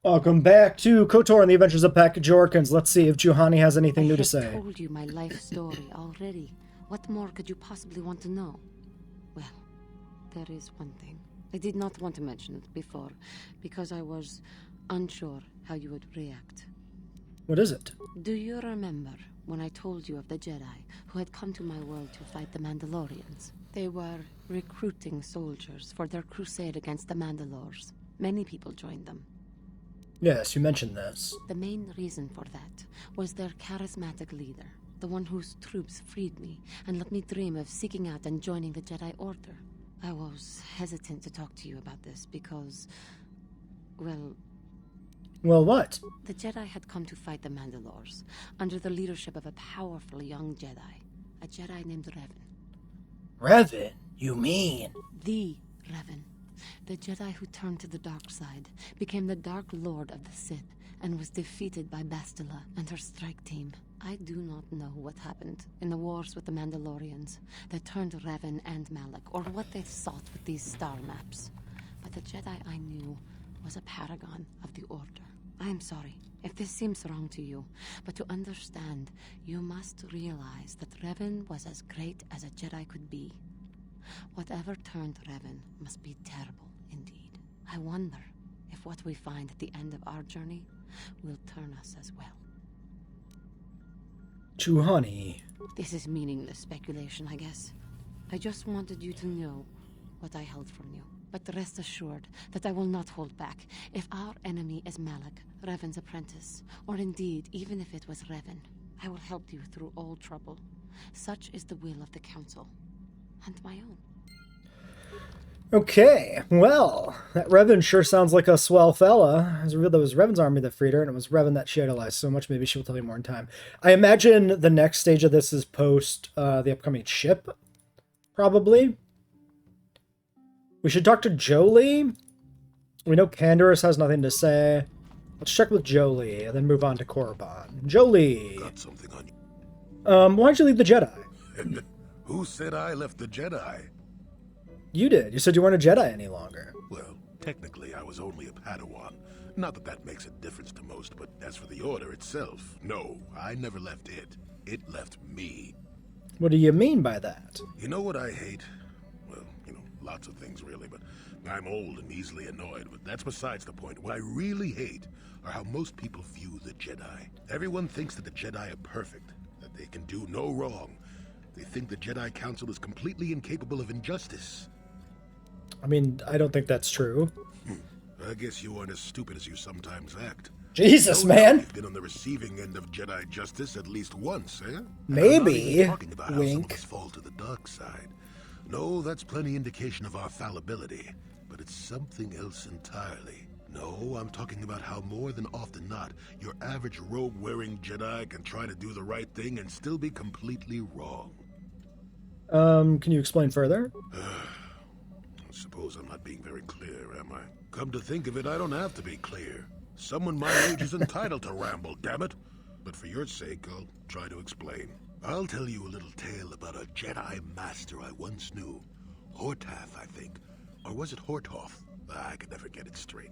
Welcome back to KOTOR and the Adventures of Pack Jorkins. Let's see if Juhani has anything new to I say. have told you my life story already. What more could you possibly want to know? Well, there is one thing. I did not want to mention it before, because I was unsure how you would react. What is it? Do you remember when I told you of the Jedi who had come to my world to fight the Mandalorians? They were recruiting soldiers for their crusade against the Mandalores. Many people joined them. Yes, you mentioned this. The main reason for that was their charismatic leader, the one whose troops freed me and let me dream of seeking out and joining the Jedi Order. I was hesitant to talk to you about this because, well, What? the Jedi had come to fight the Mandalores under the leadership of a powerful young Jedi, a Jedi named Revan. Revan, you mean? The Revan. The Jedi who turned to the dark side, became the Dark Lord of the Sith, and was defeated by Bastila and her strike team. I do not know what happened in the wars with the Mandalorians that turned Revan and Malak, or what they sought with these star maps. But the Jedi I knew was a paragon of the Order. I am sorry if this seems wrong to you, but to understand, you must realize that Revan was as great as a Jedi could be. Whatever turned Revan must be terrible indeed. I wonder if what we find at the end of our journey will turn us as well. Juhani. This is meaningless speculation, I guess. I just wanted you to know what I held from you. But rest assured that I will not hold back. If our enemy is Malak, Revan's apprentice, or indeed, even if it was Revan, I will help you through all trouble. Such is the will of the Council. And my own. Okay, well, that Revan sure sounds like a swell fella. It was revealed that it was Revan's army that freed her, and it was Revan that she idolized so much. Maybe she will tell you more in time. I imagine the next stage of this is post the upcoming ship, probably. We should talk to Jolie. We know Canderous has nothing to say. Let's check with Jolie, and then move on to Korriban. Jolie! Got something on you. Why'd you leave the Jedi? Who said I left the Jedi? You did. You said you weren't a Jedi any longer. Well, technically I was only a Padawan. Not that that makes a difference to most, but as for the Order itself, no, I never left it. It left me. What do you mean by that? You know what I hate? Well, lots of things really, but I'm old and easily annoyed, but that's besides the point. What I really hate are how most people view the Jedi. Everyone thinks that the Jedi are perfect, that they can do no wrong. They think the Jedi Council is completely incapable of injustice. I mean, I don't think that's true. I guess you aren't as stupid as you sometimes act. Jesus, No doubt man! You've been on the receiving end of Jedi justice at least once, eh? And Maybe. I'm not even talking about how some of Wink. us fall to the dark side. No, that's plenty indication of our fallibility, but it's something else entirely. No, I'm talking about how more than often not, your average robe-wearing Jedi can try to do the right thing and still be completely wrong. Can you explain further? I suppose I'm not being very clear, am I? Come to think of it, I don't have to be clear. Someone my age is entitled to ramble, damn it. But for your sake, I'll try to explain. I'll tell you a little tale about a Jedi master I once knew. Hortath, I think. Or was it Hortoth? I could never get it straight.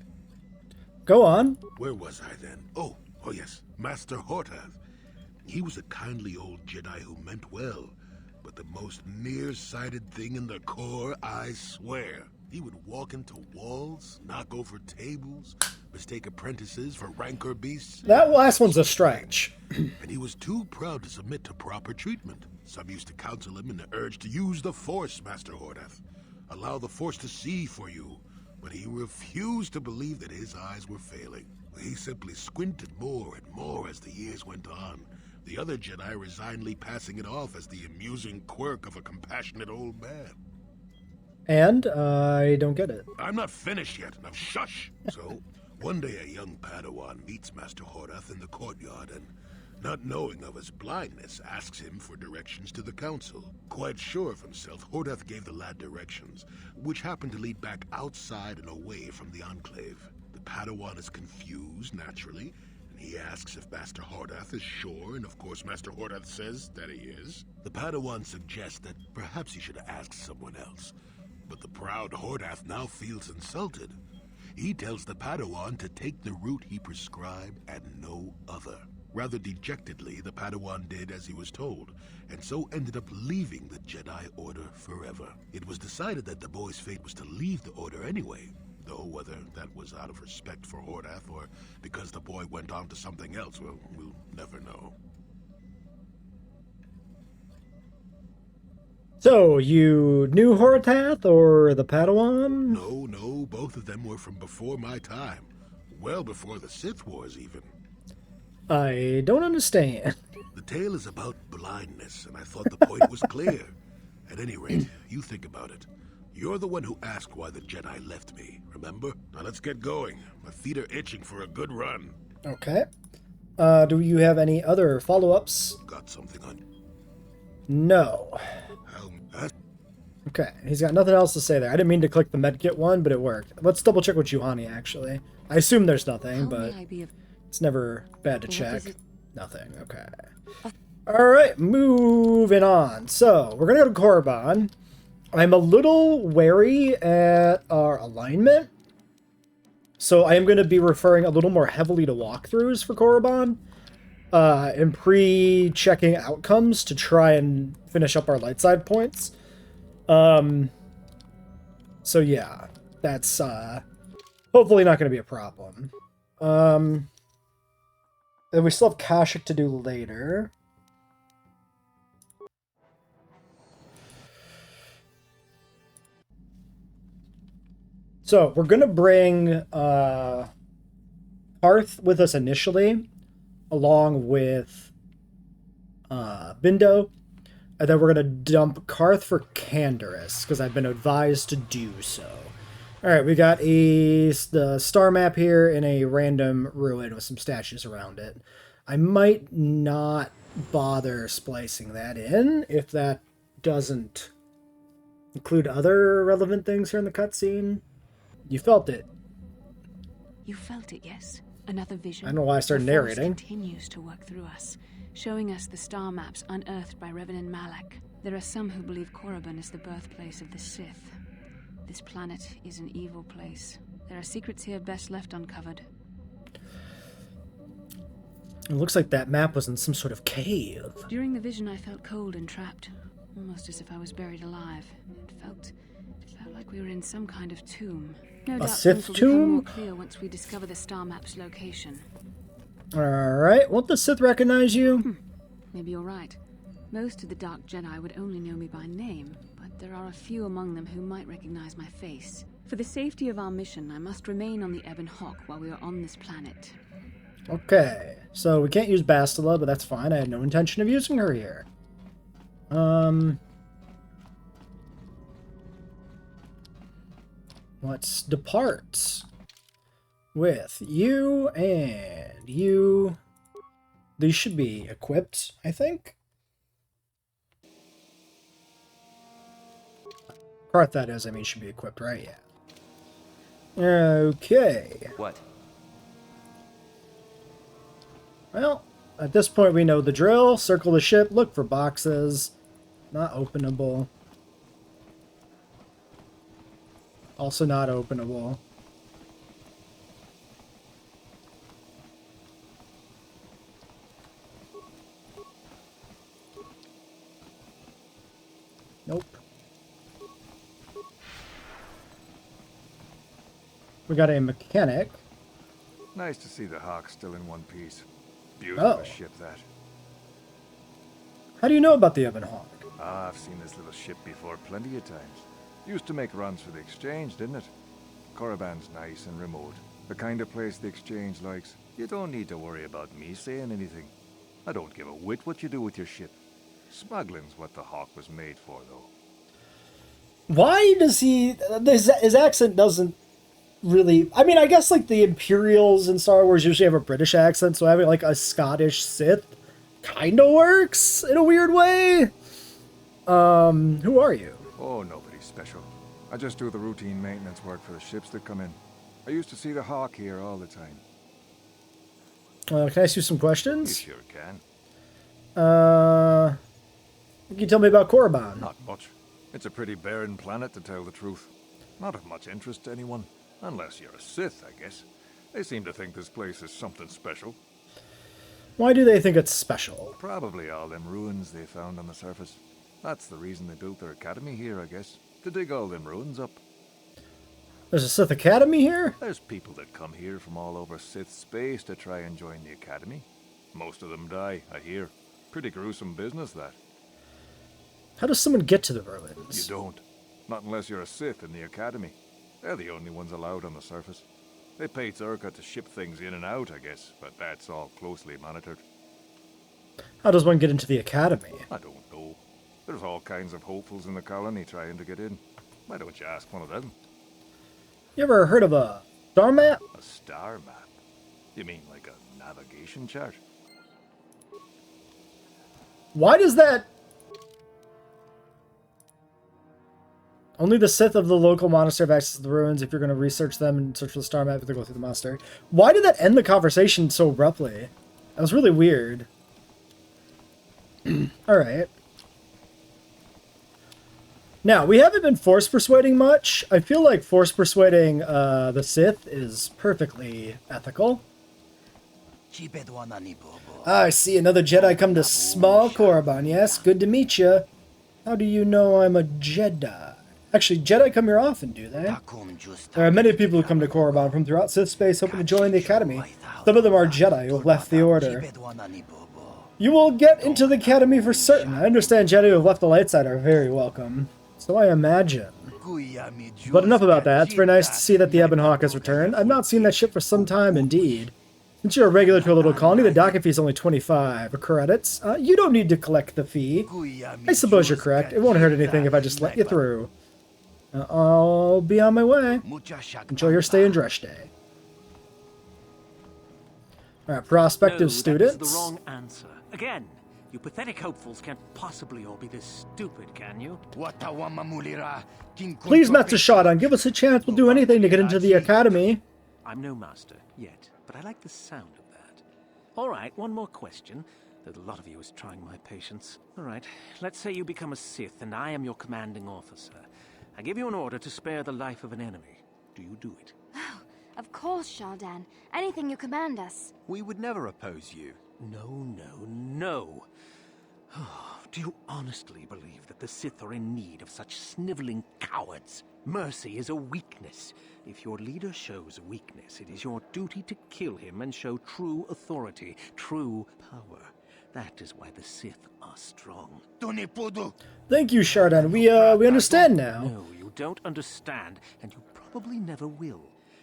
Go on. Where was I then? Oh yes, Master Hortath. He was a kindly old Jedi who meant well, but the most nearsighted thing in the Corps, I swear. He would walk into walls, knock over tables, mistake apprentices for rancor beasts. That last one's a stretch. And he was too proud to submit to proper treatment. Some used to counsel him in the urge to use the Force, Master Hortath. Allow the Force to see for you. But he refused to believe that his eyes were failing. He simply squinted more and more as the years went on. The other Jedi resignedly passing it off as the amusing quirk of a compassionate old man. And I don't get it. I'm not finished yet. Now shush! So, one day a young Padawan meets Master Hortath in the courtyard and, not knowing of his blindness, asks him for directions to the council. Quite sure of himself, Hortath gave the lad directions, which happened to lead back outside and away from the Enclave. The Padawan is confused, naturally, and he asks if Master Hortath is sure, and of course Master Hortath says that he is. The Padawan suggests that perhaps he should ask someone else, but the proud Hortath now feels insulted. He tells the Padawan to take the route he prescribed and no other. Rather dejectedly, the Padawan did as he was told, and so ended up leaving the Jedi Order forever. It was decided that the boy's fate was to leave the Order anyway, though whether that was out of respect for Hordath or because the boy went on to something else, well, we'll never know. So, you knew Hordath or the Padawan? No, both of them were from before my time. Well before the Sith Wars, even. I don't understand. The tale is about blindness, and I thought the point was clear. At any rate, you think about it. You're the one who asked why the Jedi left me, remember? Now let's get going. My feet are itching for a good run. Okay. Do you have any other follow-ups? Got something on... No. Okay, he's got nothing else to say there. I didn't mean to click the medkit one, but it worked. Let's double check with Juhani, actually. I assume there's nothing, but it's never bad to check. Nothing, okay. Alright, moving on. So, we're gonna go to Korriban. I'm a little wary at our alignment, so I am going to be referring a little more heavily to walkthroughs for Korriban, and pre-checking outcomes to try and finish up our light side points. So yeah, that's hopefully not going to be a problem. And we still have Kashyyyk to do later. So we're going to bring Karth with us initially, along with Bindo. And then we're going to dump Karth for Canderous, because I've been advised to do so. Alright, we got the star map here in a random ruin with some statues around it. I might not bother splicing that in, if that doesn't include other relevant things here in the cutscene. You felt it. You felt it, yes. Another vision. I don't know why I started The Force narrating. Continues to work through us, showing us the star maps unearthed by Revan Malak. There are some who believe Korriban is the birthplace of the Sith. This planet is an evil place. There are secrets here best left uncovered. It looks like that map was in some sort of cave. During the vision, I felt cold and trapped, almost as if I was buried alive. It felt like we were in some kind of tomb. No doubt Sith things will tomb? become more clear once we discover the star map's location. Alright, won't the Sith recognize you? Maybe you're right. Most of the Dark Jedi would only know me by name, but there are a few among them who might recognize my face. For the safety of our mission, I must remain on the Ebon Hawk while we are on this planet. Okay, so we can't use Bastila, but that's fine. I had no intention of using her here. Let's depart with you and you. These should be equipped, I think. Karth, that is, I mean, should be equipped, right? Yeah. Okay. What? Well, at this point we know the drill. Circle the ship, look for boxes. Not openable. Also not openable. Nope. We got a mechanic. Nice to see the Hawk still in one piece. Beautiful Oh. ship, that. How do you know about the Ebon Hawk? Ah, I've seen this little ship before plenty of times. Used to make runs for the Exchange, didn't it? Korriban's nice and remote. The kind of place the Exchange likes. You don't need to worry about me saying anything. I don't give a whit what you do with your ship. Smuggling's what the Hawk was made for, though. Why does he... His accent doesn't really... I mean, I guess, like, the Imperials in Star Wars usually have a British accent, so having, like, a Scottish Sith kind of works in a weird way. Who are you? Oh, nobody special. I just do the routine maintenance work for the ships that come in. I used to see the Hawk here all the time. Can I ask you some You questions? sure can. Can you tell me about Korriban? Not much. It's a pretty barren planet, to tell the truth. Not of much interest to anyone. Unless you're a Sith, I guess. They seem to think this place is something special. Why do they think it's special? Probably all them ruins they found on the surface. That's the reason they built their academy here, I guess. To dig all them ruins up. There's a Sith Academy here? There's people that come here from all over Sith space to try and join the academy. Most of them die, I hear. Pretty gruesome business, that. How does someone get to the ruins? You don't. Not unless you're a Sith in the academy. They're the only ones allowed on the surface. They pay Zerka to ship things in and out, I guess, but that's all closely monitored. How does one get into the academy? I don't know. There's all kinds of hopefuls in the colony trying to get in. Why don't you ask one of them? You ever heard of a star map? A star map? You mean like a navigation chart? Why does that... Only the Sith of the local monastery have access to the ruins. If you're going to research them and search for the star map, you have to go through the monastery. Why did that end the conversation so abruptly? That was really weird. Alright. Now, we haven't been force persuading much. I feel like force persuading the Sith is perfectly ethical. Ah, I see another Jedi come to small Korriban. Yes, good to meet you. How do you know I'm a Jedi? Actually, Jedi come here often, do they? There are many people who come to Korriban from throughout Sith space hoping to join the Academy. Some of them are Jedi who have left the Order. You will get into the Academy for certain. I understand Jedi who have left the light side are very welcome. So I imagine. But enough about that. It's very nice to see that the Ebon Hawk has returned. I've not seen that ship for some time, indeed. Since you're a regular to a little colony, the docket fee is only 25 credits. You don't need to collect the fee. I suppose you're correct. It won't hurt anything if I just let you through. I'll be on my way. Enjoy your stay in Dreshte. Alright, prospective students. That's the wrong answer. Again, you pathetic hopefuls can't possibly all be this stupid, can you? Please, Master Shodan, give us a chance. We'll do anything to get into the Academy. I'm no master yet, but I like the sound of that. All right, one more question. Though a lot of you is trying my patience. All right, let's say you become a Sith and I am your commanding officer. I give you an order to spare the life of an enemy. Do you do it? Oh, of course, Shardan. Anything you command us. We would never oppose you. No. Do you honestly believe that the Sith are in need of such sniveling cowards? Mercy is a weakness. If your leader shows a weakness, it is your duty to kill him and show true authority, true power. That is why the Sith are strong. Thank you, Shardan. We understand now. No, you don't understand, and you probably never will.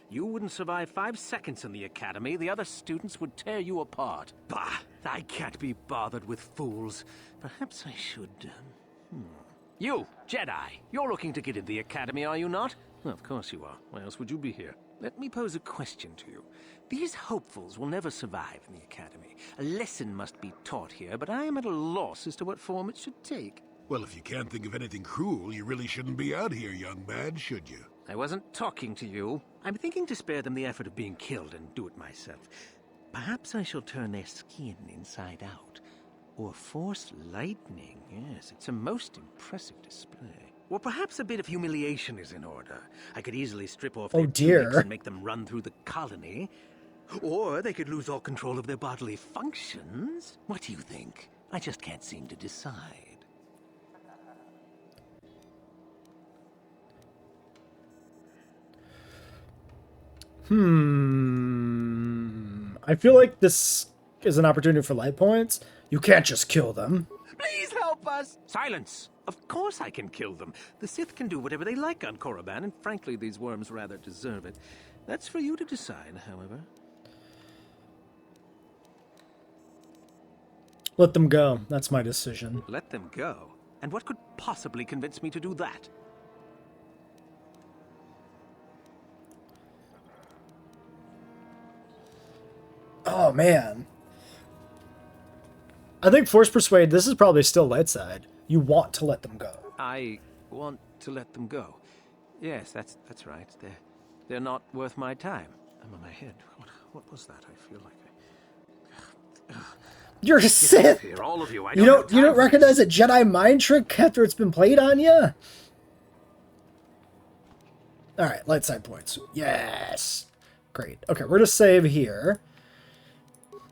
You wouldn't survive 5 seconds in the academy. The other students would tear you apart. Bah! I can't be bothered with fools. Perhaps I should... You, Jedi! You're looking to get in the academy, are you not? Well, of course you are. Why else would you be here? Let me pose a question to you. These hopefuls will never survive in the academy. A lesson must be taught here, but I am at a loss as to what form it should take. Well, if you can't think of anything cruel, you really shouldn't be out here, young man, should you? I wasn't talking to you. I'm thinking to spare them the effort of being killed and do it myself. Perhaps I shall turn their skin inside out. Or force lightning. Yes, it's a most impressive display. Or perhaps a bit of humiliation is in order. I could easily strip off their tunics and make them run through the colony. Or they could lose all control of their bodily functions. What do you think? I just can't seem to decide. I feel like this is an opportunity for light points. You can't just kill them. Please help us! Silence! Of course I can kill them. The Sith can do whatever they like on Korriban, and frankly, these worms rather deserve it. That's for you to decide, however. Let them go. That's my decision. Let them go? And what could possibly convince me to do that? Oh, man. I think Force Persuade, this is probably still light side. You want to let them go. I want to let them go. Yes, that's right. They're not worth my time. I'm on my head. What was that? I feel like You're a Sith. here, all of you. You don't recognize a Jedi mind trick after it's been played on you? All right, light side points. Yes. Great. Okay, we're going to save here.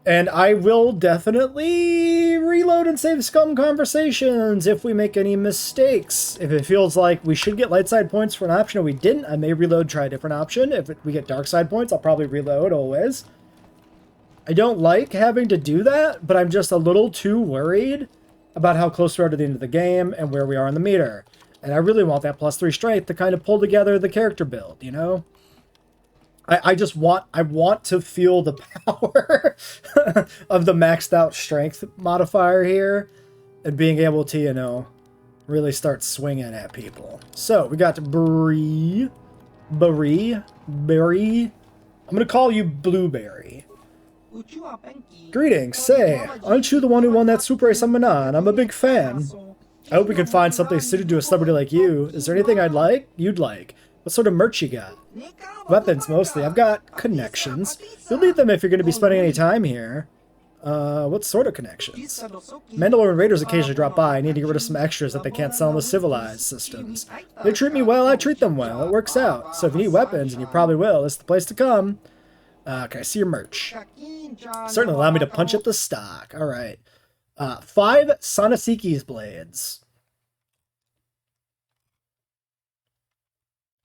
And I will definitely reload and save Scum Conversations if we make any mistakes. If it feels like we should get light side points for an option and we didn't, I may reload, try a different option. If we get dark side points, I'll probably reload always. I don't like having to do that, but I'm just a little too worried about how close we are to the end of the game and where we are on the meter. And I really want that +3 strength to kind of pull together the character build, you know? I want to feel the power of the maxed out strength modifier here and being able to, you know, really start swinging at people. So we got Berry. I'm going to call you Blueberry. Greetings, say, aren't you the one who won that super race on Manan? I'm a big fan. I hope we can find something suited to a celebrity like you. Is there anything you'd like? What sort of merch you got? Weapons, mostly. I've got connections. You'll need them if you're going to be spending any time here. What sort of connections? Mandalorian raiders occasionally drop by. I need to get rid of some extras that they can't sell in the civilized systems. They treat me well, I treat them well. It works out. So if you need weapons, and you probably will, this is the place to come. Can I see your merch? Certainly allow me to punch up the stock. Alright. 5 Sonosiki's blades.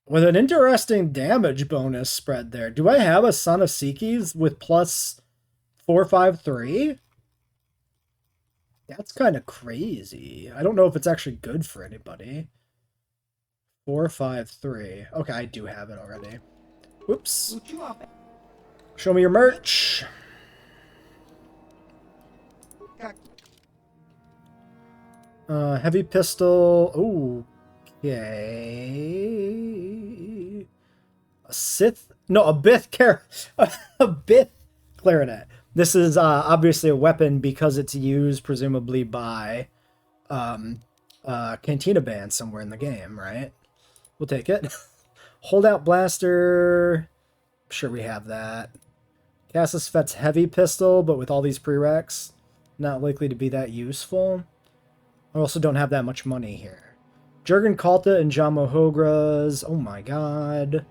With an interesting damage bonus spread there. Do I have a Sonosiki's with +453? That's kind of crazy. I don't know if it's actually good for anybody. 453. Okay, I do have it already. Whoops. Show me your merch. Heavy pistol. Okay. A Sith? No, a Bith a Bith clarinet. This is obviously a weapon because it's used presumably by Cantina band somewhere in the game, right? We'll take it. Holdout blaster. Sure, we have that. Cassius Fett's heavy pistol, but with all these prereqs, not likely to be that useful. I also don't have that much money here. Jurgen Kalta and Jamo Hogra's. Oh my god.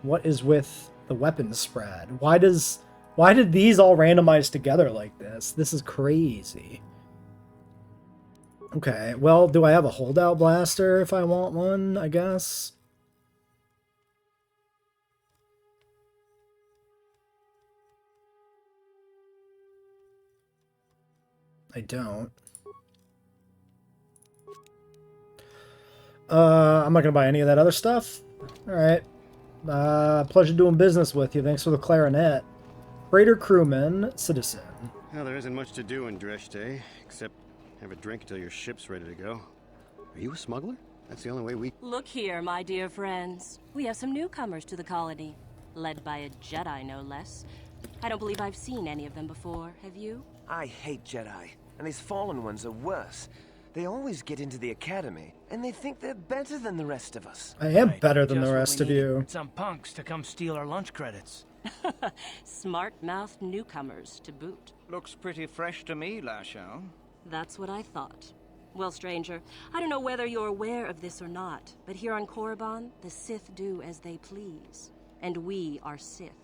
What is with the weapon spread? Why did these all randomize together like this? This is crazy. Okay, well, do I have a holdout blaster if I want one, I guess? I don't. I'm not gonna buy any of that other stuff. Alright. Pleasure doing business with you. Thanks for the clarinet. Freighter crewman, citizen. Well, there isn't much to do in Dreshte, except have a drink until your ship's ready to go. Are you a smuggler? That's the only way we... Look here, my dear friends. We have some newcomers to the colony. Led by a Jedi, no less. I don't believe I've seen any of them before, have you? I hate Jedi, and these fallen ones are worse. They always get into the academy, and they think they're better than the rest of us. I am better than the rest of you. Some punks to come steal our lunch credits. Smart-mouthed newcomers, to boot. Looks pretty fresh to me, Lasho. That's what I thought. Well, stranger, I don't know whether you're aware of this or not, but here on Korriban, the Sith do as they please. And we are Sith.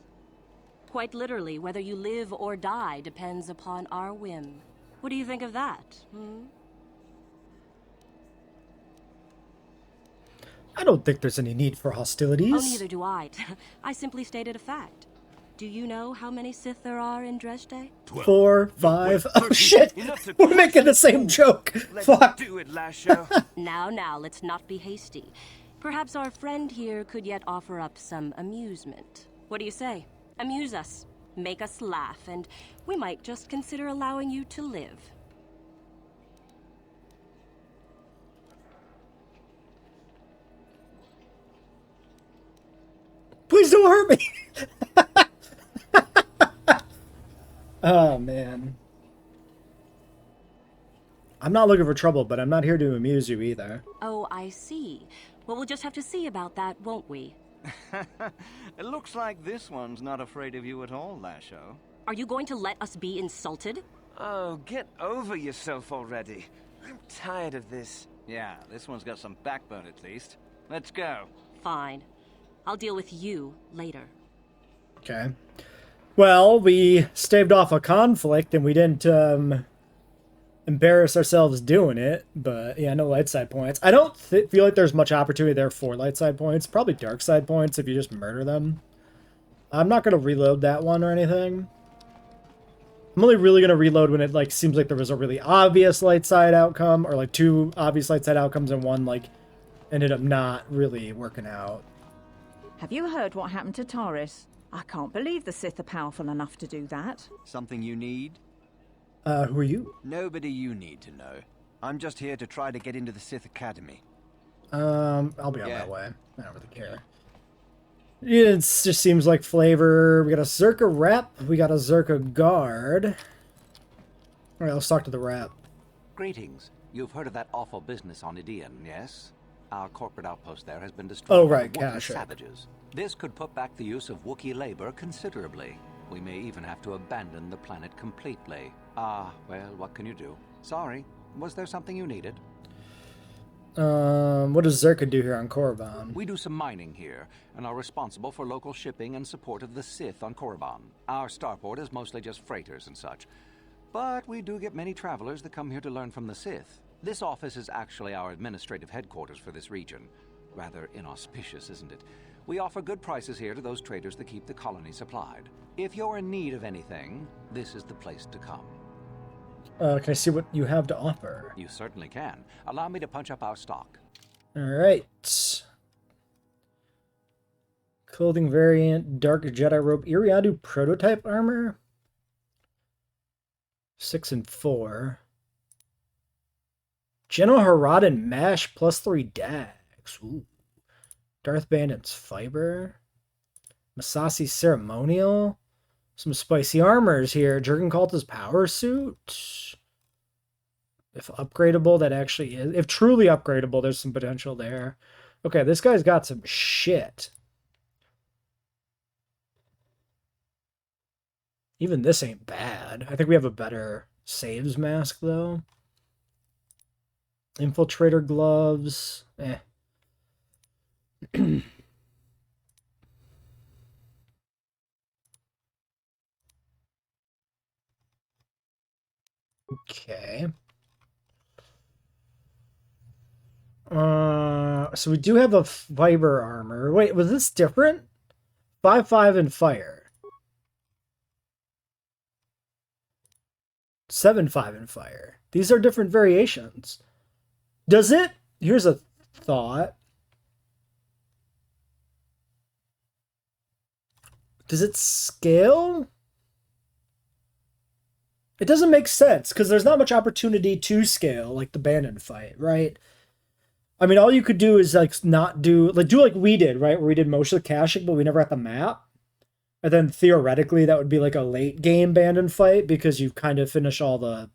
Quite literally, whether you live or die depends upon our whim. What do you think of that, I don't think there's any need for hostilities. Oh, neither do I. I simply stated a fact. Do you know how many Sith there are in Dreshte? 4, 5. Oh shit! We're making the same joke. Fuck. Do it, Lasho. Now, let's not be hasty. Perhaps our friend here could yet offer up some amusement. What do you say? Amuse us, make us laugh, and we might just consider allowing you to live. Please don't hurt me! Oh, man. I'm not looking for trouble, but I'm not here to amuse you either. Oh, I see. Well, we'll just have to see about that, won't we? It looks like this one's not afraid of you at all, Lasho. Are you going to let us be insulted? Oh, get over yourself already. I'm tired of this. Yeah, this one's got some backbone at least. Let's go. Fine. I'll deal with you later. Okay. Well, we staved off a conflict and we didn't embarrass ourselves doing it, but yeah, no light side points. I don't feel like there's much opportunity there for light side points. Probably dark side points if you just murder them. I'm not going to reload that one or anything. I'm only really going to reload when it like seems like there was a really obvious light side outcome, or like two obvious light side outcomes and one like ended up not really working out. Have you heard what happened to Taurus? I can't believe the Sith are powerful enough to do that. Something you need? Who are you? Nobody you need to know. I'm just here to try to get into the Sith Academy. I'll be on my way. I don't really care. It just seems like flavor. We got a Zerka rep. We got a Zerka guard. Alright, let's talk to the rep. Greetings. You've heard of that awful business on Idian, yes? Our corporate outpost there has been destroyed by Wookiee savages. This could put back the use of Wookiee labor considerably. We may even have to abandon the planet completely. Ah, well, what can you do? Sorry. Was there something you needed? What does Zerka do here on Korriban? We do some mining here, and are responsible for local shipping and support of the Sith on Korriban. Our starport is mostly just freighters and such. But we do get many travelers that come here to learn from the Sith. This office is actually our administrative headquarters for this region. Rather inauspicious, isn't it? We offer good prices here to those traders that keep the colony supplied. If you're in need of anything, this is the place to come. Can I see what you have to offer? You certainly can. Allow me to punch up our stock. Alright. Clothing variant, Dark Jedi Robe, Iriadu prototype armor. 6 and 4. General Haradan Mesh, +3 Dex. Ooh. Darth Bandit's Fiber. Masasi Ceremonial. Some spicy armors here. Jurgen Kalta's Power Suit. If upgradable, that actually is. If truly upgradable, there's some potential there. Okay, this guy's got some shit. Even this ain't bad. I think we have a better saves mask, though. Infiltrator gloves. Eh. Okay. So we do have a fiber armor. Wait, was this different? 5/5 and fire. 7/5 and fire. These are different variations. Does it? Here's a thought. Does it scale? It doesn't make sense, because there's not much opportunity to scale, like the Bandit fight, right? I mean, all you could do is, like, not do... Like, do like we did, right? Where we did most of the caching, but we never had the map. And then, theoretically, that would be, like, a late-game Bandit fight, because you kind of finish all the...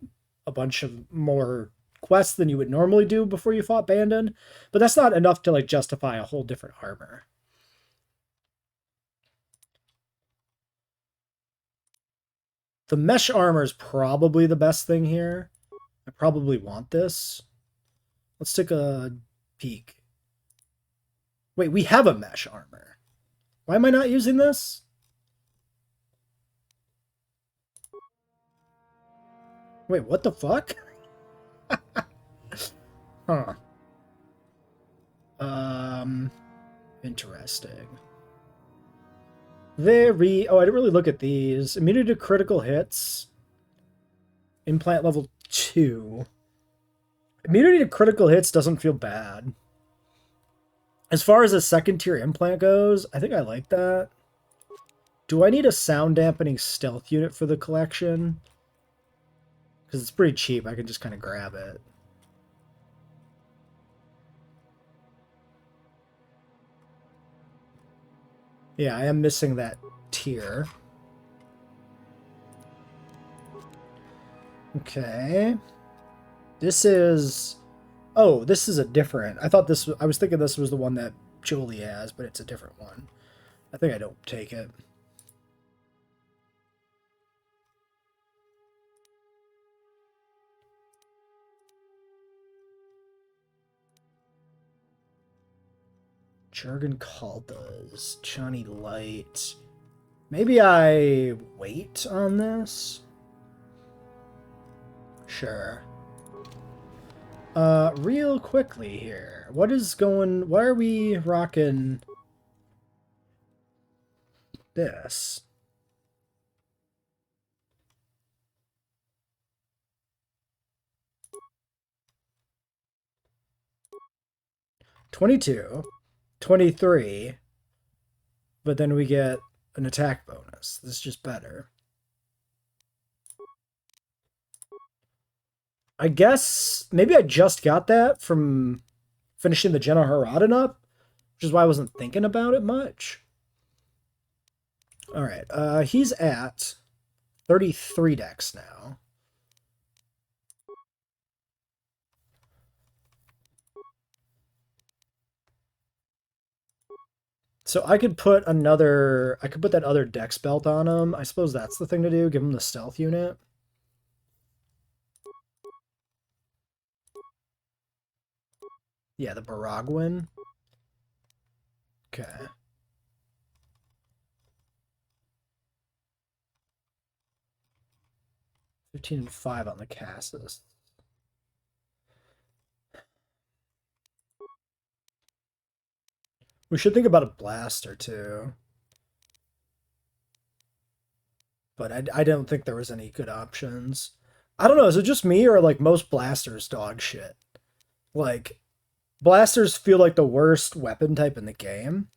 a bunch of more quests than you would normally do before you fought Bandit. But that's not enough to, like, justify a whole different armor. The mesh armor is probably the best thing here. I probably want this. Let's take a peek. Wait, we have a mesh armor. Why am I not using this? Wait, what the fuck? Huh. Interesting. Very... Oh, I didn't really look at these. Immunity to critical hits. Implant level 2. Immunity to critical hits doesn't feel bad. As far as a second tier implant goes, I think I like that. Do I need a sound dampening stealth unit for the collection? Because it's pretty cheap. I can just kind of grab it. Yeah, I am missing that tier. Okay. This is... Oh, this is a different... I thought this... I was thinking this was the one that Julie has, but it's a different one. I think I don't take it. Jurgen Kaldas, Johnny Light. Maybe I wait on this? Sure. Real quickly here. Why are we rocking this? $22, $23, but then we get an attack bonus. This is just better. I guess maybe I just got that from finishing the Jenna Haraden up, which is why I wasn't thinking about it much. All right, he's at 33 decks now. So I could put that other dex belt on him. I suppose that's the thing to do, give him the stealth unit. Yeah, the Baragwin. Okay. $15 and $5 on the Cassis. We should think about a blaster too. But I don't think there was any good options. I don't know, is it just me or like most blasters dog shit? Like, blasters feel like the worst weapon type in the game.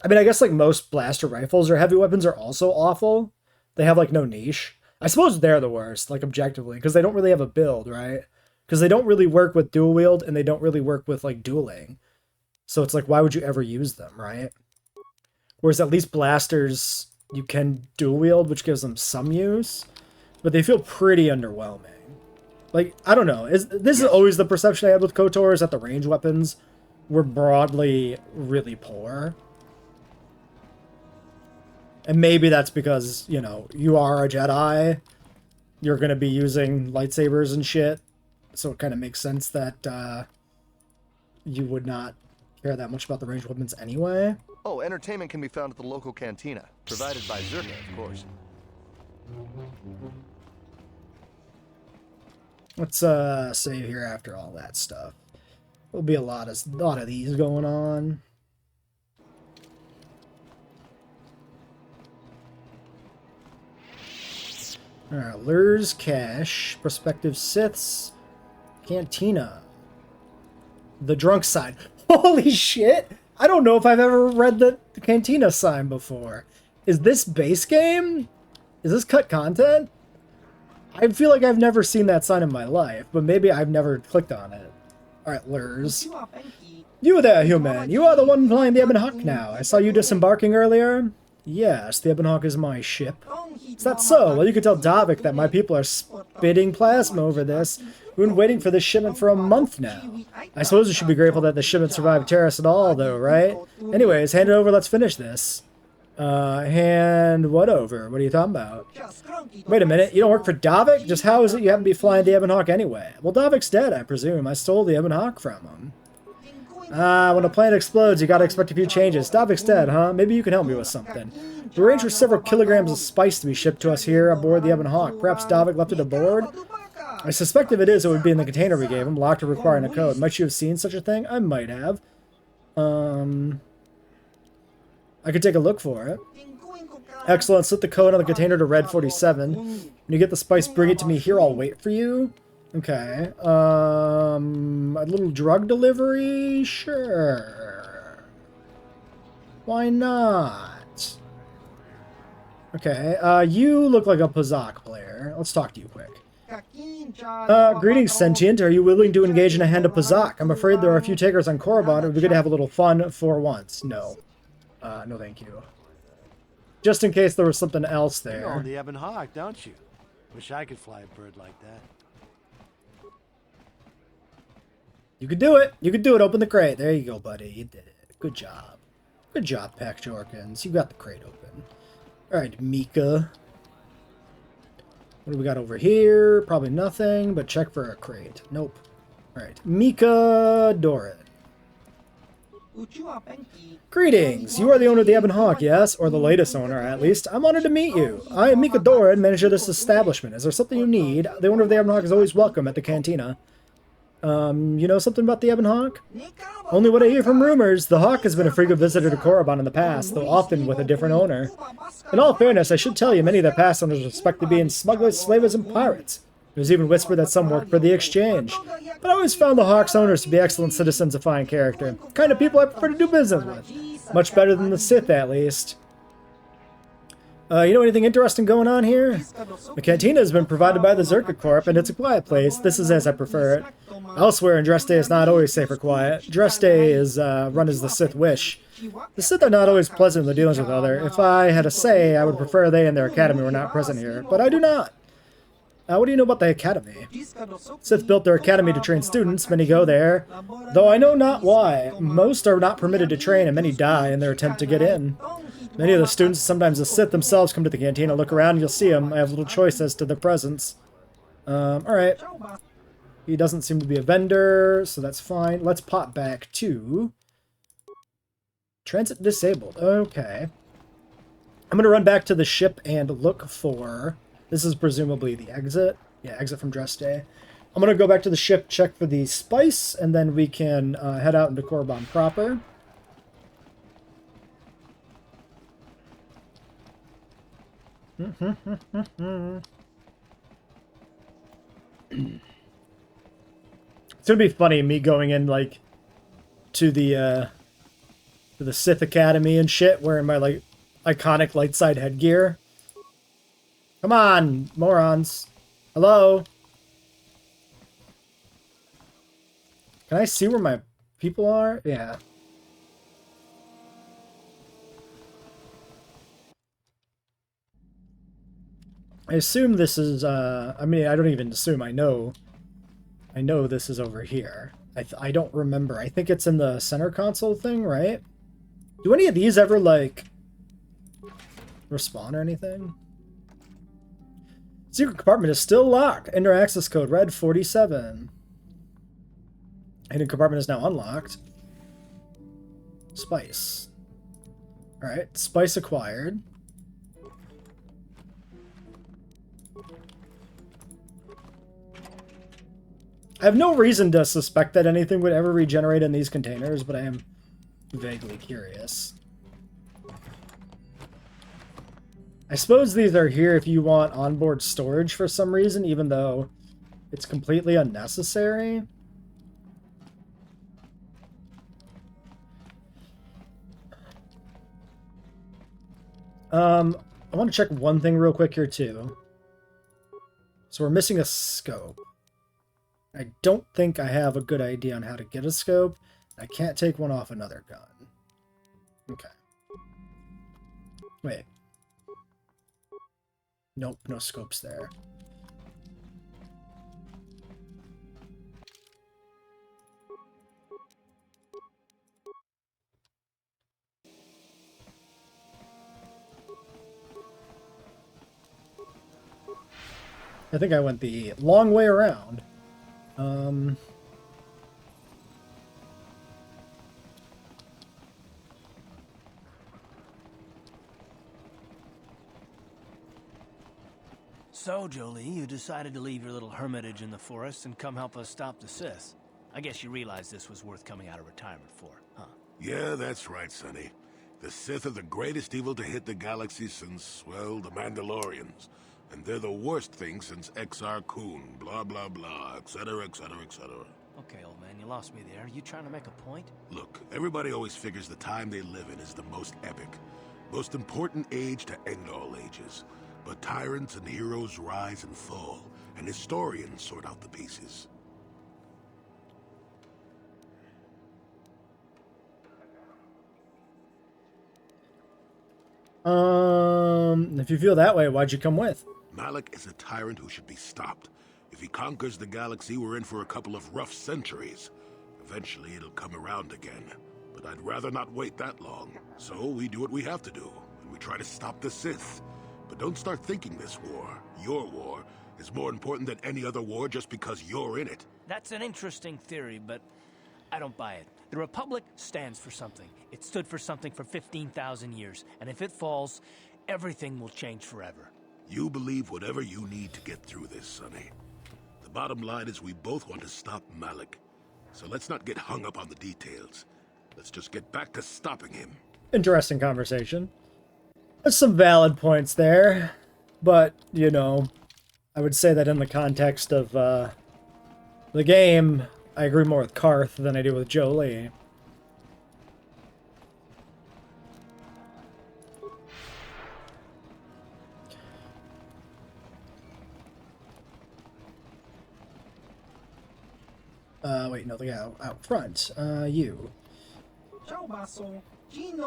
I mean, I guess like most blaster rifles or heavy weapons are also awful. They have like no niche. I suppose they're the worst, like objectively, because they don't really have a build, right? Because they don't really work with dual wield and they don't really work with like dueling. So it's like, why would you ever use them, right? Whereas at least blasters, you can dual wield, which gives them some use, but they feel pretty underwhelming. Like, I don't know. This is always the perception I had with KOTOR, is that the range weapons were broadly really poor. And maybe that's because, you know, you are a Jedi. You're going to be using lightsabers and shit. So it kind of makes sense that you would not care that much about the ranged weapons anyway. Oh, entertainment can be found at the local cantina, provided by Zerka, of course. Let's save here after all that stuff. There'll be a lot of these going on. Alright, Lures, Cache, Prospective Siths, Cantina. The Drunk Side. Holy shit! I don't know if I've ever read the Cantina sign before. Is this base game? Is this cut content? I feel like I've never seen that sign in my life, but maybe I've never clicked on it. Alright, Lures. You there, human. You are the one flying the Ebon Hawk now. I saw you disembarking earlier. Yes, the Ebon Hawk is my ship. Is that so? Well, you could tell Davik that my people are spitting plasma over this. We've been waiting for this shipment for a month now. I suppose we should be grateful that the shipment survived terrorists at all, though, right? Anyways, hand it over, let's finish this. Hand what over? What are you talking about? Wait a minute, you don't work for Davik? Just how is it you happen to be flying the Ebon Hawk anyway? Well, Davik's dead, I presume. I stole the Ebon Hawk from him. When a planet explodes, you gotta expect a few changes. Davik's dead, huh? Maybe you can help me with something. We arranged for several kilograms of spice to be shipped to us here aboard the Ebon Hawk. Perhaps Davik left it aboard? I suspect if it is, it would be in the container we gave him, locked or requiring a code. Might you have seen such a thing? I might have. I could take a look for it. Excellent. Slip the code on the container to Red 47. When you get the spice, bring it to me here. I'll wait for you. Okay. A little drug delivery? Sure. Why not? Okay. You look like a Pazak player. Let's talk to you quick. Greetings, Sentient. Are you willing to engage in a hand of Pazak? I'm afraid there are a few takers on Korriban. It would be good to have a little fun for once. No. No thank you. Just in case there was something else there. You know the Ebon Hawk, don't you? Wish I could fly a bird like that. You could do it. You could do it. Open the crate. There you go, buddy. You did it. Good job. Good job, Pack Jorkins. You got the crate open. Alright, Mika. What do we got over here? Probably nothing, but check for a crate. Nope. Alright, Mika Doran. Greetings. You are the owner of the Ebon Hawk, yes? Or the latest owner, at least. I'm honored to meet you. I am Mika Doran, manager of this establishment. Is there something you need? The owner of the Ebon Hawk is always welcome at the cantina. You know something about the Ebon Hawk? Only what I hear from rumors. The Hawk has been a frequent visitor to Korriban in the past, though often with a different owner. In all fairness, I should tell you, many of the past owners suspect to be in smugglers, slavers, and pirates. There's even whispered that some work for the exchange. But I always found the Hawk's owners to be excellent citizens of fine character. The kind of people I prefer to do business with. Much better than the Sith, at least. You know anything interesting going on here? The cantina has been provided by the Zerka Corp, and it's a quiet place. This is as I prefer it. Elsewhere in Dreste is not always safe or quiet. Dreste is run as the Sith wish. The Sith are not always pleasant in the dealings with other. If I had a say, I would prefer they and their academy were not present here, but I do not. What do you know about the academy? Sith built their academy to train students. Many go there, though I know not why. Most are not permitted to train, and many die in their attempt to get in. Many of the students, sometimes the Sith themselves, come to the cantina, look around, and you'll see them. I have little choice as to their presence. Alright. He doesn't seem to be a vendor, so that's fine. Let's pop back to... Transit disabled. Okay. I'm going to run back to the ship and look for... This is presumably the exit. Yeah, exit from Dreste. I'm going to go back to the ship, check for the spice, and then we can head out into Korriban proper. It's gonna be funny, me going in, like, to the Sith Academy and shit, wearing my, like, iconic light side headgear. Come on, morons. Hello? Can I see where my people are? Yeah. I assume this is, I mean, I don't even assume, I know this is over here. I don't remember. I think it's in the center console thing, right? Do any of these ever, like, respawn or anything? Secret compartment is still locked. Enter access code, red 47. Hidden compartment is now unlocked. Spice. Alright, spice acquired. I have no reason to suspect that anything would ever regenerate in these containers, but I am vaguely curious. I suppose these are here if you want onboard storage for some reason, even though it's completely unnecessary. I want to check one thing real quick here, too. So we're missing a scope. I don't think I have a good idea on how to get a scope. I can't take one off another gun. Okay. Wait. Nope, no scopes there. I think I went the long way around. So, Jolie, you decided to leave your little hermitage in the forest and come help us stop the Sith. I guess you realized this was worth coming out of retirement for, huh? Yeah, that's right, Sonny. The Sith are the greatest evil to hit the galaxy since, well, the Mandalorians. And they're the worst thing since Exar Kun, blah, blah, blah, etc., etc., etc. Okay, old man, you lost me there. You trying to make a point? Look, everybody always figures the time they live in is the most epic. Most important age to end all ages. But tyrants and heroes rise and fall, and historians sort out the pieces. If you feel that way, why'd you come with? Malak is a tyrant who should be stopped. If he conquers the galaxy, we're in for a couple of rough centuries. Eventually, it'll come around again. But I'd rather not wait that long. So we do what we have to do, and we try to stop the Sith. But don't start thinking this war, your war, is more important than any other war just because you're in it. That's an interesting theory, but I don't buy it. The Republic stands for something. It stood for something for 15,000 years. And if it falls, everything will change forever. You believe whatever you need to get through this, Sonny. The bottom line is we both want to stop Malik. So let's not get hung up on the details. Let's just get back to stopping him. Interesting conversation. There's some valid points there. But, you know, I would say that in the context of the game, I agree more with Karth than I do with Jolie. Wait, no, the guy out front. You.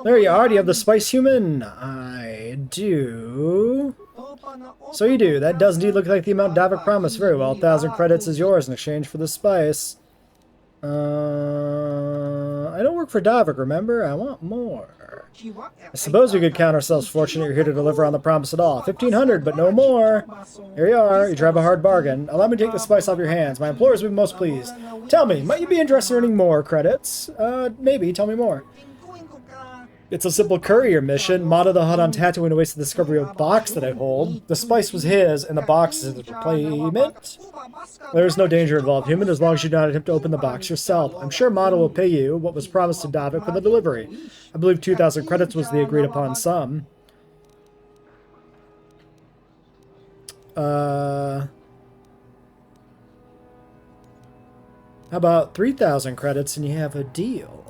There you are. Do you have the spice, human? I do. So you do. That does indeed look like the amount Davik promised. Very well. 1,000 credits is yours in exchange for the spice. I don't work for Davik, remember? I want more. I suppose we could count ourselves fortunate you're here to deliver on the promise at all. 1,500, but no more. Here you are. You drive a hard bargain. Allow me to take the spice off your hands. My employers will be most pleased. Tell me, might you be interested in earning more credits? Maybe. Tell me more. It's a simple courier mission. Mata the Hut on Tatooine awaits the discovery of a box that I hold. The spice was his, and the box is his repayment. There is no danger involved, human, as long as you do not attempt to open the box yourself. I'm sure Mata will pay you what was promised to Davik for the delivery. I believe 2,000 credits was the agreed upon sum. How about 3,000 credits and you have a deal?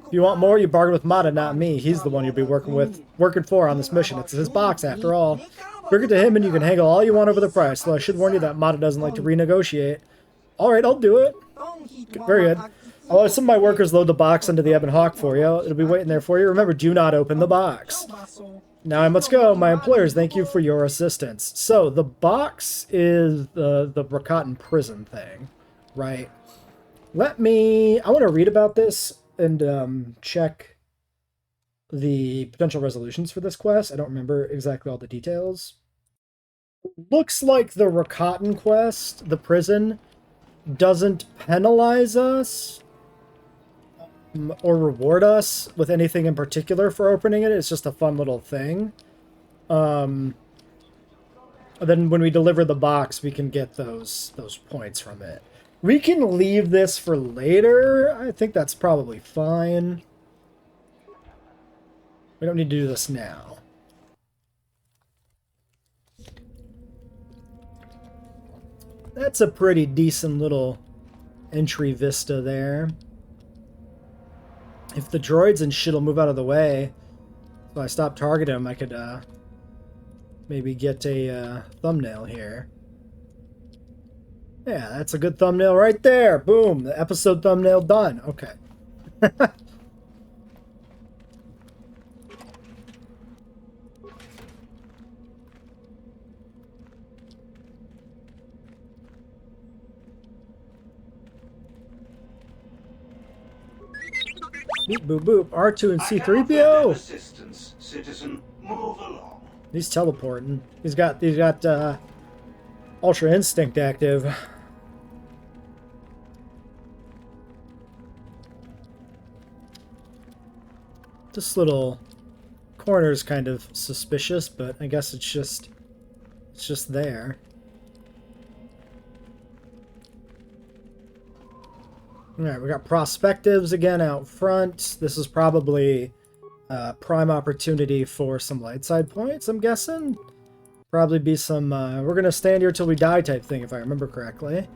If you want more, you bargain with Mata, not me. He's the one you'll be working for on this mission. It's his box, after all. Bring it to him and you can haggle all you want over the price, though I should warn you that Mata doesn't like to renegotiate. Alright, I'll do it. Very good. I'll have some of my workers load the box into the Ebon Hawk for you. It'll be waiting there for you. Remember, do not open the box. Now I must go. My employers thank you for your assistance. So, the box is the Rakatan prison thing, right? I want to read about this and check the potential resolutions for this quest. I don't remember exactly all the details. Looks like the Rakatan quest, the prison, doesn't penalize us or reward us with anything in particular for opening it. It's just a fun little thing. Then when we deliver the box, we can get those points from it. We can leave this for later. I think that's probably fine. We don't need to do this now. That's a pretty decent little entry vista there. If the droids and shit will move out of the way, so I stop targeting them, I could maybe get a thumbnail here. Yeah, that's a good thumbnail right there. Boom, the episode thumbnail done. Okay. Beep boop boop. R2 and C3PO. Assistance, citizen. Move along. He's teleporting. He's got Ultra Instinct active. This little corner is kind of suspicious, but I guess it's just there. Alright, we got Prospectives again out front. This is probably prime opportunity for some light side points, I'm guessing. Probably be some, we're going to stand here till we die type thing, if I remember correctly.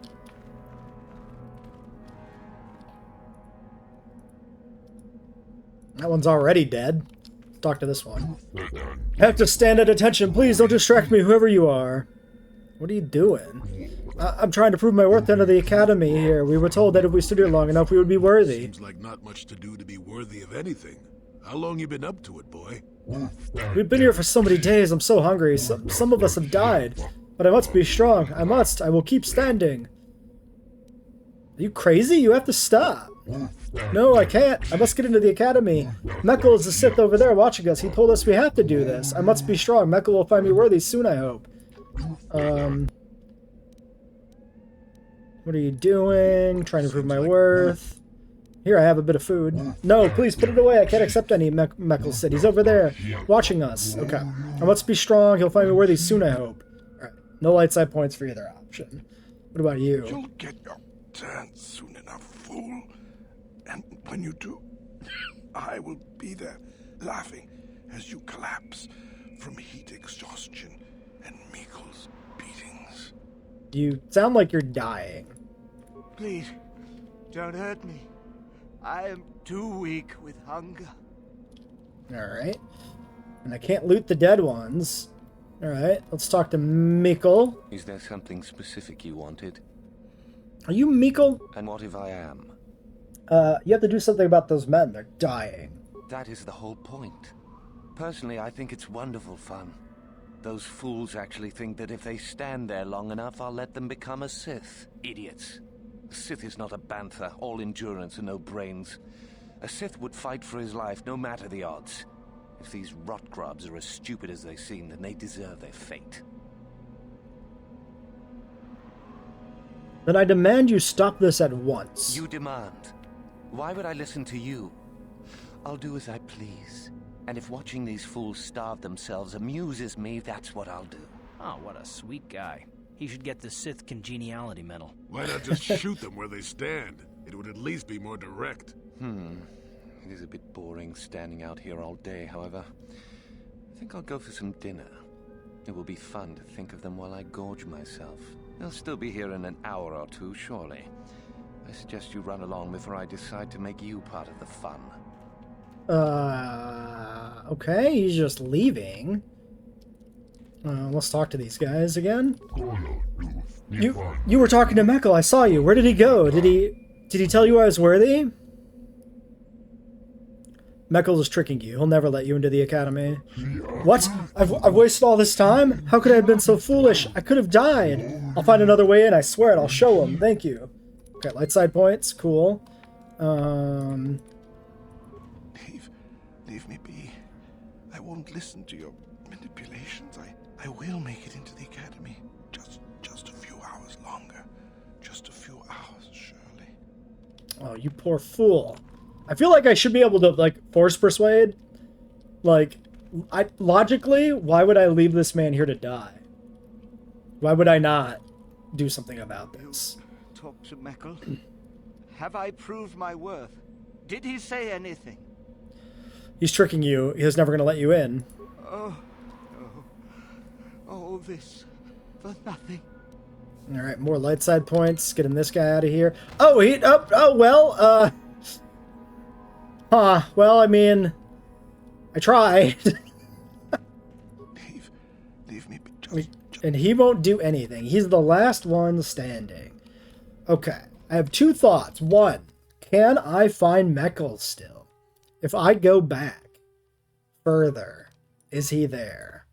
That one's already dead. Let's talk to this one. Have to stand at attention. Please don't distract me, whoever you are. What are you doing? I'm trying to prove my worth under the academy here. We were told that if we stood here long enough, we would be worthy. Seems like not much to do to be worthy of anything. How long you been up to it, boy? We've been here for so many days. I'm so hungry. Some of us have died. But I must be strong. I must. I will keep standing. Are you crazy? You have to stop. No, I can't. I must get into the academy. Mekkel is the Sith over there watching us. He told us we have to do this. I must be strong. Mekkel will find me worthy soon, I hope. What are you doing? Trying to prove my worth. Here, I have a bit of food. No, please put it away. I can't accept any Meckel Cid. He's over there, watching us. Okay. I must be strong. He'll find me worthy soon, I hope. Alright. No light side points for either option. What about you? You'll get your turn soon enough, fool. And when you do, I will be there, laughing as you collapse from heat exhaustion and Mikkel's beatings. You sound like you're dying. Please, don't hurt me. I am too weak with hunger. Alright. And I can't loot the dead ones. Alright, let's talk to Mikkel. Is there something specific you wanted? Are you Mikkel? And what if I am? You have to do something about those men. They're dying. That is the whole point. Personally, I think it's wonderful fun. Those fools actually think that if they stand there long enough, I'll let them become a Sith. Idiots. A Sith is not a bantha, all endurance and no brains. A Sith would fight for his life, no matter the odds. If these rot grubs are as stupid as they seem, then they deserve their fate. Then I demand you stop this at once. You demand. Why would I listen to you? I'll do as I please. And if watching these fools starve themselves amuses me, that's what I'll do. Oh, what a sweet guy. He should get the Sith Congeniality Medal. Why not just shoot them where they stand? It would at least be more direct. It is a bit boring standing out here all day, however. I think I'll go for some dinner. It will be fun to think of them while I gorge myself. They'll still be here in an hour or two, surely. I suggest you run along before I decide to make you part of the fun. Okay, he's just leaving. Let's talk to these guys again. You were talking to Meckel. I saw you. Where did he go? Did he tell you I was worthy? Meckel is tricking you. He'll never let you into the academy. What? I've wasted all this time? How could I have been so foolish? I could have died. I'll find another way in. I swear it. I'll show him. Thank you. Okay, light side points. Cool. Leave me be. I won't listen to your manipulations. I will make it into the academy. Just a few hours longer. Just a few hours, surely. Oh, you poor fool. I feel like I should be able to, like, force persuade. Like, logically, why would I leave this man here to die? Why would I not do something about this? Talk to Meckel. Have I proved my worth? Did he say anything? He's tricking you. He's never going to let you in. Oh, no. All this for nothing. All right, more light side points. Getting this guy out of here. Oh, well, well, I mean, I tried. Leave me. And he won't do anything. He's the last one standing. Okay, I have two thoughts. One, can I find Meckel still? If I go back further, is he there?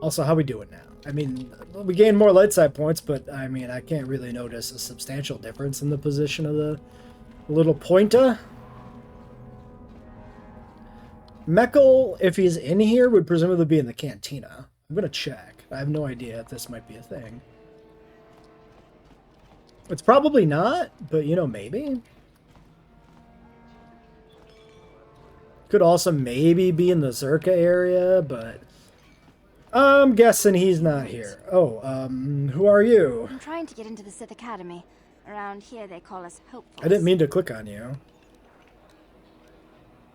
Also, how we doing now? I mean, we gained more light side points, but I mean, I can't really notice a substantial difference in the position of the little pointer. Meckel, if he's in here, would presumably be in the cantina. I'm gonna check. I have no idea if this might be a thing. It's probably not, but you know, maybe. Could also maybe be in the Zerka area, but I'm guessing he's not here. Oh, who are you? I'm trying to get into the Sith Academy. Around here they call us hopefuls. I didn't mean to click on you.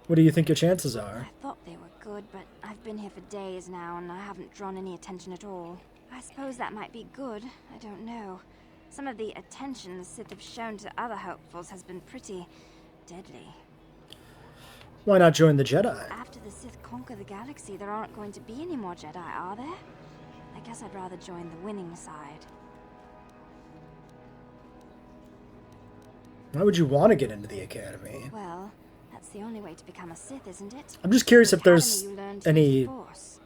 What do you think your chances are? I thought they were good, but I've been here for days now and I haven't drawn any attention at all. I suppose that might be good. I don't know. Some of the attention the Sith have shown to other hopefuls has been pretty deadly. Why not join the Jedi? After the Sith conquer the galaxy, there aren't going to be any more Jedi, are there? I guess I'd rather join the winning side. Why would you want to get into the academy? Well, that's the only way to become a Sith, isn't it? I'm just curious if there's You learn to use any the Force.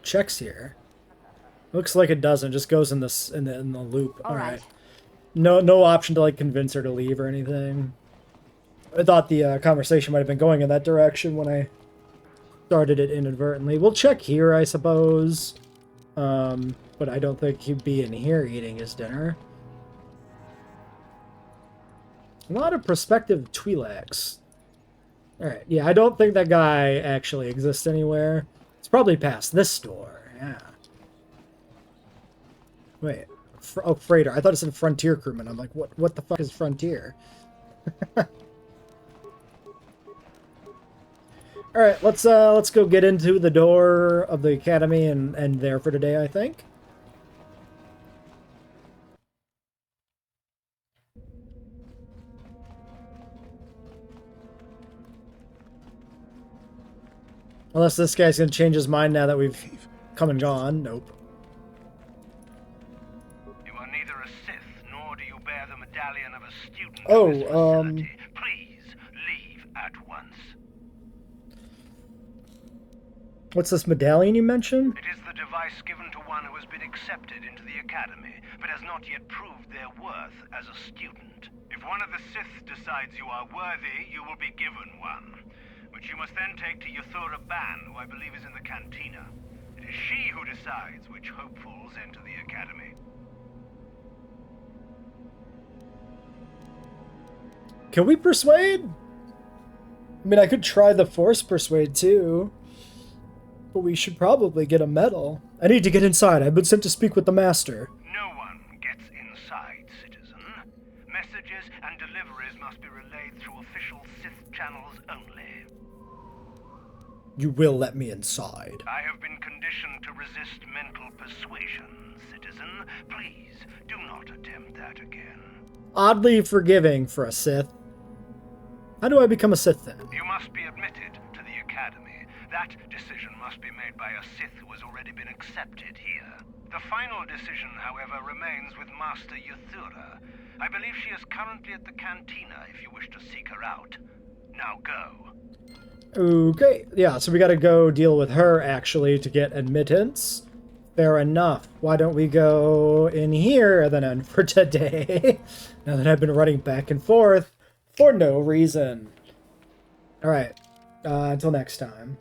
checks here. Looks like it doesn't. Just goes in this in the loop. All right. No option to like convince her to leave or anything. I thought the conversation might have been going in that direction when I started it inadvertently. We'll check here, I suppose. But I don't think he'd be in here eating his dinner. A lot of prospective Twi'leks. Alright, yeah, I don't think that guy actually exists anywhere. It's probably past this door, yeah. Wait, oh, freighter. I thought it said frontier crewman. I'm like, what the fuck is frontier? Alright, let's go get into the door of the academy and end there for today, I think. Unless this guy's gonna change his mind now that we've come and gone. Nope. You are neither a Sith, nor do you bear the medallion of a student. Please leave at once. What's this medallion you mentioned? It is the device given to one who has been accepted into the academy, but has not yet proved their worth as a student. If one of the Sith decides you are worthy, you will be given one, which you must then take to Korriban, who I believe is in the cantina. It is she who decides which hopefuls enter the academy. Can we persuade? I mean, I could try the Force persuade too. But we should probably get a medal. I need to get inside. I've been sent to speak with the master. No one gets inside, citizen. Messages and deliveries must be relayed through official Sith channels only. You will let me inside. I have been conditioned to resist mental persuasion, citizen. Please, do not attempt that again. Oddly forgiving for a Sith. How do I become a Sith then? You must be admitted to the academy. That decision must be made by a Sith who has already been accepted here. The final decision, however, remains with Master Yathura. I believe she is currently at the cantina if you wish to seek her out. Now go. Okay, yeah, so we gotta go deal with her, actually, to get admittance. Fair enough. Why don't we go in here and then end for today? Now that I've been running back and forth for no reason. Alright, until next time.